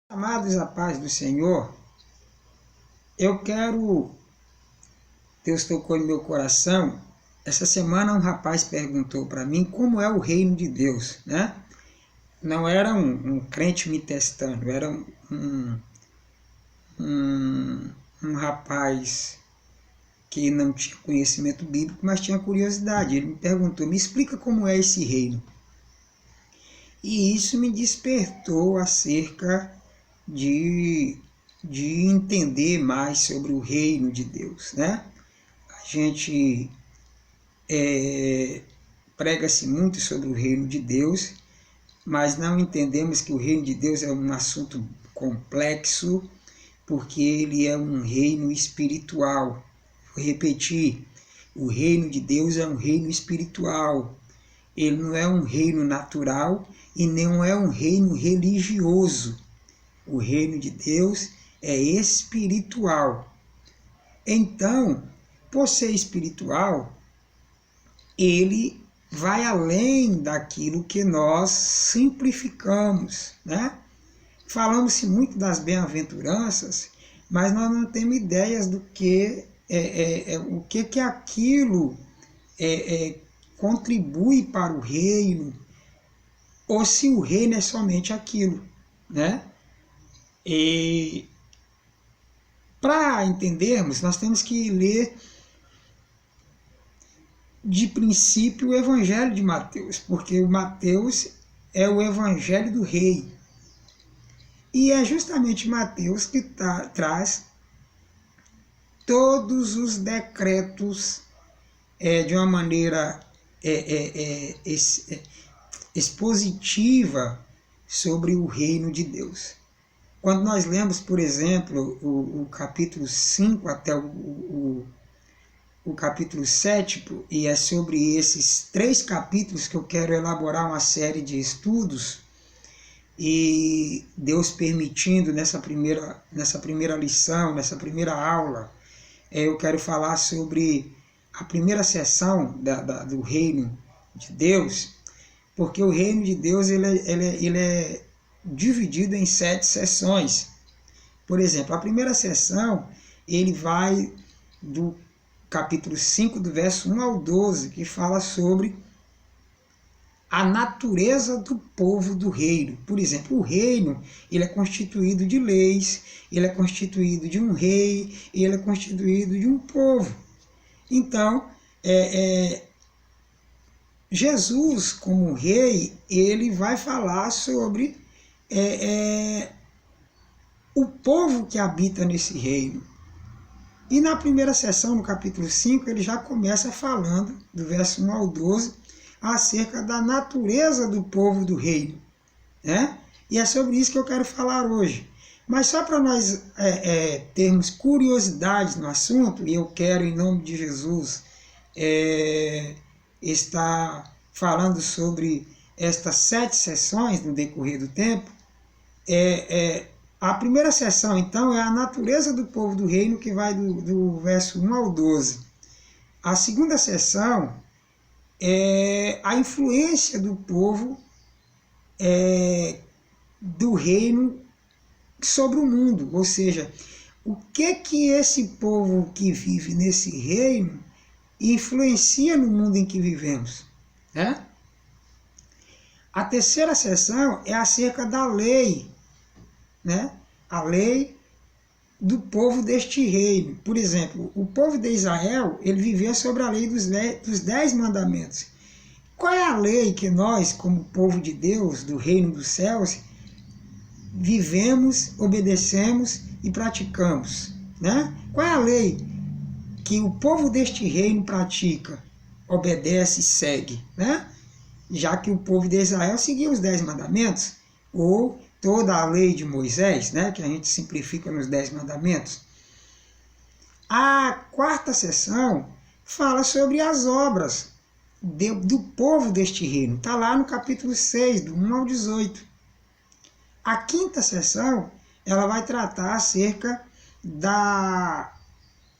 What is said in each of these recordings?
Amados, a paz do Senhor, Deus tocou no meu coração. Essa semana um rapaz perguntou para mim como é o reino de Deus, né? Não era um crente me testando, era um rapaz que não tinha conhecimento bíblico, mas tinha curiosidade. Ele me perguntou, me explica como é esse reino. E isso me despertou acerca de entender mais sobre o reino de Deus, né? A gente prega-se muito sobre o reino de Deus, mas não entendemos que o reino de Deus é um assunto complexo, porque ele é um reino espiritual. Vou repetir, o reino de Deus é um reino espiritual. Ele não é um reino natural e não é um reino religioso. O reino de Deus é espiritual. Então, por ser espiritual, ele vai além daquilo que nós simplificamos, né? Falamos-se muito das bem-aventuranças, mas nós não temos ideias do que o que aquilo contribui para o reino, ou se o reino é somente aquilo, né? E para entendermos, nós temos que ler de princípio o Evangelho de Mateus, porque o Mateus é o Evangelho do Rei. E é justamente Mateus que traz todos os decretos de uma maneira expositiva sobre o reino de Deus. Quando nós lemos, por exemplo, o capítulo 5 até o capítulo 7, e é sobre esses 3 capítulos que eu quero elaborar uma série de estudos, e Deus permitindo, nessa primeira lição, nessa primeira aula, eu quero falar sobre a primeira seção do reino de Deus, porque o reino de Deus ele é dividido em 7 seções. Por exemplo, a primeira seção, ele vai do capítulo 5, do verso 1 ao 12, que fala sobre a natureza do povo do reino. Por exemplo, o reino, ele é constituído de leis, ele é constituído de um rei, ele é constituído de um povo. Então, Jesus, como rei, ele vai falar sobre o povo que habita nesse reino. E na primeira sessão, no capítulo 5, ele já começa falando, do verso 1 ao 12, acerca da natureza do povo do reino, né? E é sobre isso que eu quero falar hoje. Mas só para nós termos curiosidades no assunto, e eu quero, em nome de Jesus, estar falando sobre estas 7 sessões no decorrer do tempo. A primeira sessão, então, é a natureza do povo do reino, que vai do verso 1 ao 12. A segunda sessão é a influência do povo do reino sobre o mundo, ou seja, o que esse povo que vive nesse reino influencia no mundo em que vivemos, né? A terceira sessão é acerca da lei, né? A lei do povo deste reino. Por exemplo, o povo de Israel, ele vivia sobre a lei dos 10 mandamentos. Qual é a lei que nós, como povo de Deus, do reino dos céus, vivemos, obedecemos e praticamos, né? Qual é a lei que o povo deste reino pratica, obedece e segue, né? Já que o povo de Israel seguia os 10 mandamentos, ou toda a lei de Moisés, né, que a gente simplifica nos 10 mandamentos. A quarta sessão fala sobre as obras do povo deste reino. Está lá no capítulo 6, do 1 ao 18. A quinta sessão, ela vai tratar acerca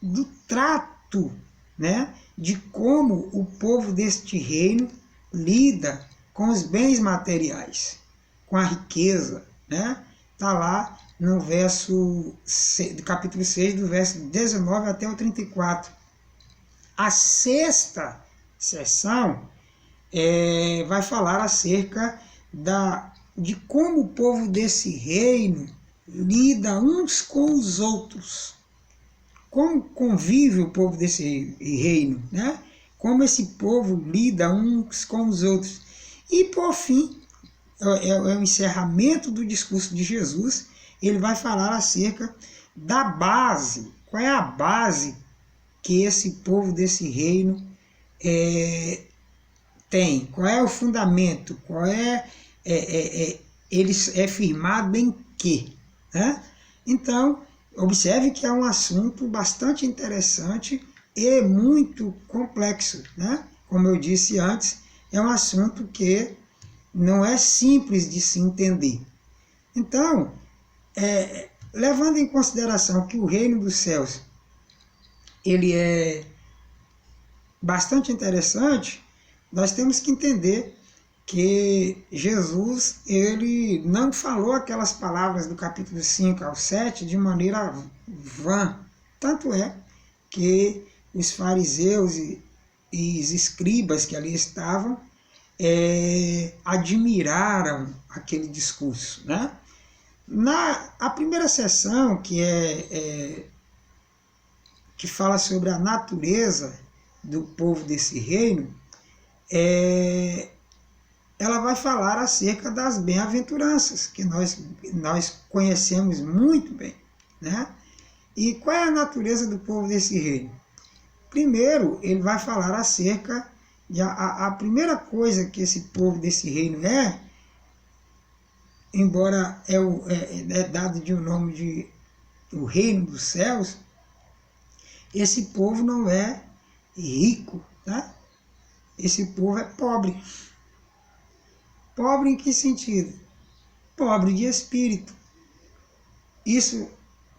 do trato, né, de como o povo deste reino lida com os bens materiais, com a riqueza, né? está lá no verso do capítulo 6, do verso 19 até o 34. A sexta sessão vai falar acerca de como o povo desse reino lida uns com os outros. Como convive o povo desse reino, né? Como esse povo lida uns com os outros. E, por fim, é o encerramento do discurso de Jesus, ele vai falar acerca da base. Qual é a base que esse povo desse reino tem? Qual é o fundamento? Ele é firmado em quê? Né? Então, observe que é um assunto bastante interessante e muito complexo. Né? Como eu disse antes, é um assunto que não é simples de se entender. Então, levando em consideração que o reino dos céus ele é bastante interessante, nós temos que entender que Jesus ele não falou aquelas palavras do capítulo 5 ao 7 de maneira vã. Tanto é que os fariseus e os escribas que ali estavam admiraram aquele discurso. Né? A primeira sessão, que fala sobre a natureza do povo desse reino, ela vai falar acerca das bem-aventuranças, que nós conhecemos muito bem. Né? E qual é a natureza do povo desse reino? Primeiro, ele vai falar acerca de a primeira coisa que esse povo desse reino embora é dado de um nome de o reino dos céus, esse povo não é rico, tá? Esse povo é pobre. Pobre em que sentido? Pobre de espírito. Isso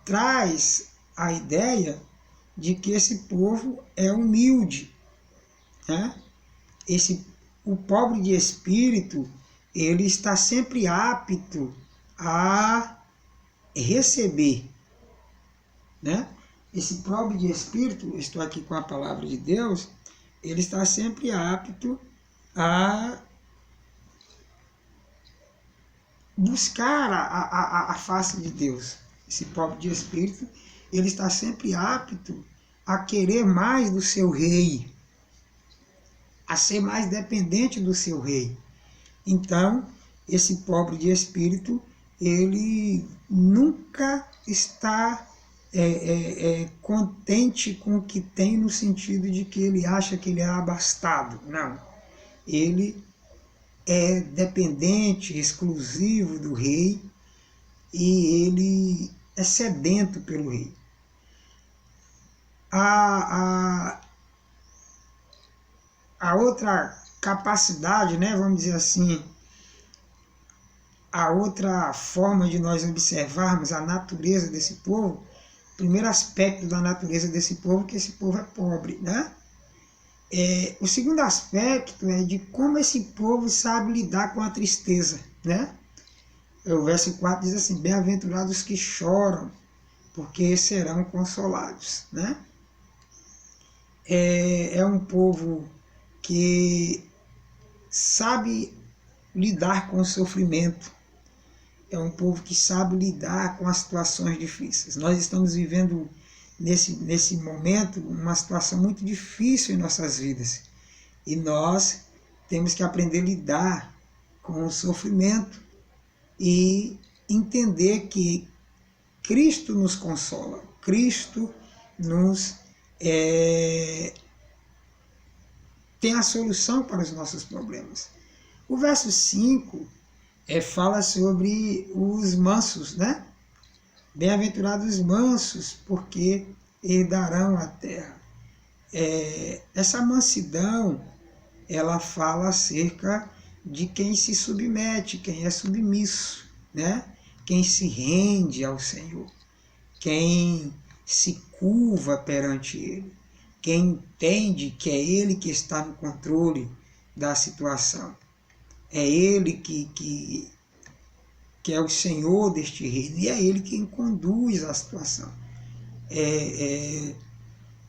traz a ideia de que esse povo é humilde. Né? O pobre de espírito, ele está sempre apto a receber. Né? Esse pobre de espírito, estou aqui com a palavra de Deus, ele está sempre apto a buscar a face de Deus. Esse pobre de espírito, ele está sempre apto a querer mais do seu rei, a ser mais dependente do seu rei. Então, esse pobre de espírito, ele nunca está contente com o que tem, no sentido de que ele acha que ele é abastado. Não. Ele é dependente, exclusivo do rei, e ele é sedento pelo rei. A outra capacidade, né, vamos dizer assim, a outra forma de nós observarmos a natureza desse povo, o primeiro aspecto da natureza desse povo é que esse povo é pobre. Né? O segundo aspecto é de como esse povo sabe lidar com a tristeza. Né? O verso 4 diz assim: bem-aventurados que choram, porque serão consolados. Né? É um povo que sabe lidar com o sofrimento. É um povo que sabe lidar com as situações difíceis. Nós estamos vivendo nesse momento uma situação muito difícil em nossas vidas. E nós temos que aprender a lidar com o sofrimento e entender que Cristo nos consola. Cristo nos tem a solução para os nossos problemas. O verso 5 fala sobre os mansos, né? Bem-aventurados os mansos, porque herdarão a terra. Essa mansidão, ela fala acerca de quem se submete, quem é submisso, né? Quem se rende ao Senhor, quem se curva perante Ele, quem entende que é Ele que está no controle da situação. É Ele que que é o Senhor deste reino, e é Ele quem conduz a situação.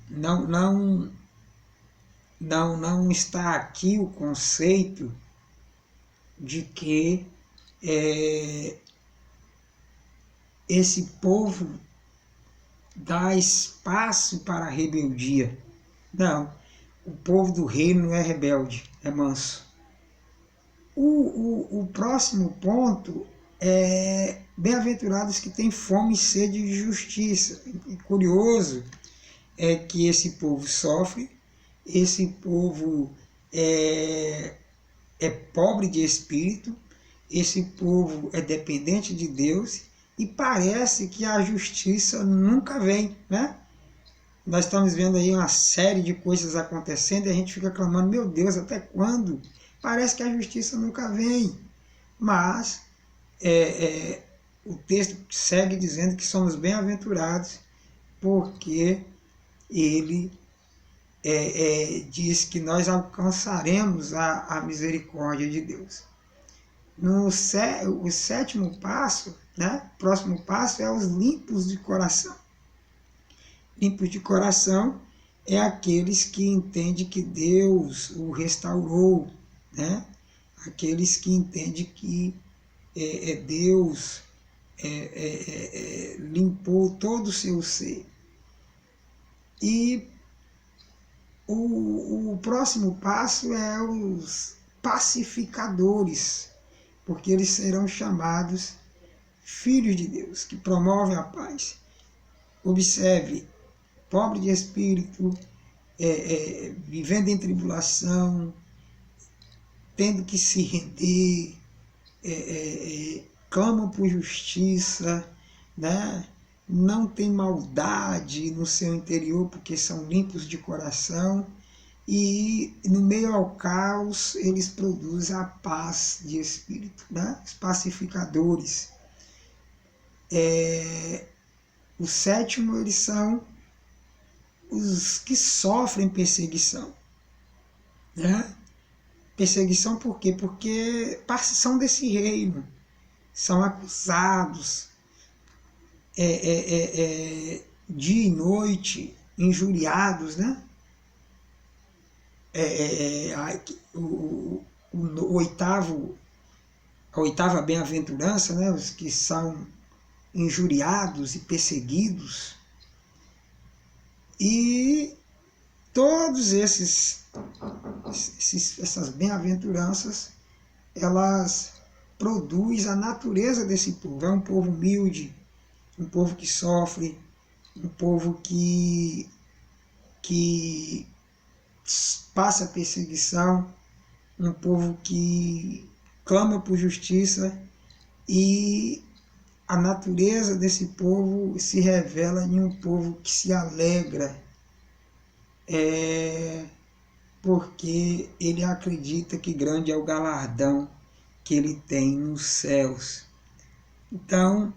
Não está aqui o conceito de que esse povo dá espaço para a rebeldia. Não, o povo do reino não é rebelde, é manso. O próximo ponto é bem-aventurados que têm fome e sede de justiça. E curioso é que esse povo sofre, esse povo é pobre de espírito, esse povo é dependente de Deus, e parece que a justiça nunca vem, né? Nós estamos vendo aí uma série de coisas acontecendo e a gente fica clamando, meu Deus, até quando? Parece que a justiça nunca vem. Mas o texto segue dizendo que somos bem-aventurados porque ele diz que nós alcançaremos a misericórdia de Deus. O sétimo passo, né? O próximo passo é os limpos de coração. Limpos de coração é aqueles que entendem que Deus o restaurou, né? Aqueles que entendem que Deus limpou todo o seu ser. E o próximo passo é os pacificadores, porque eles serão chamados filhos de Deus, que promovem a paz. Observe, pobre de espírito, vivendo em tribulação, tendo que se render, clamam por justiça, né? Não tem maldade no seu interior porque são limpos de coração, e no meio ao caos eles produzem a paz de espírito, né? Os pacificadores. O sétimo, eles são os que sofrem perseguição, né? Perseguição por quê? Porque são desse reino, são acusados dia e noite, injuriados, né? A oitava bem-aventurança, né? Os que são injuriados e perseguidos. E todos essas bem-aventuranças, elas produzem a natureza desse povo. É um povo humilde, um povo que sofre, um povo que passa perseguição, um povo que clama por justiça, e a natureza desse povo se revela em um povo que se alegra, porque ele acredita que grande é o galardão que ele tem nos céus. Então,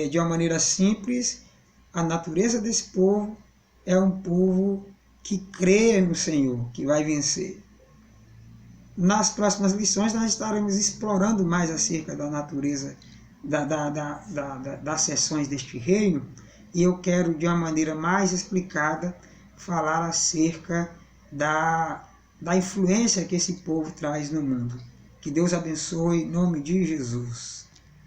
de uma maneira simples, a natureza desse povo é um povo que crê no Senhor, que vai vencer. Nas próximas lições nós estaremos explorando mais acerca da natureza das seções deste reino, e eu quero, de uma maneira mais explicada, falar acerca da influência que esse povo traz no mundo. Que Deus abençoe, em nome de Jesus.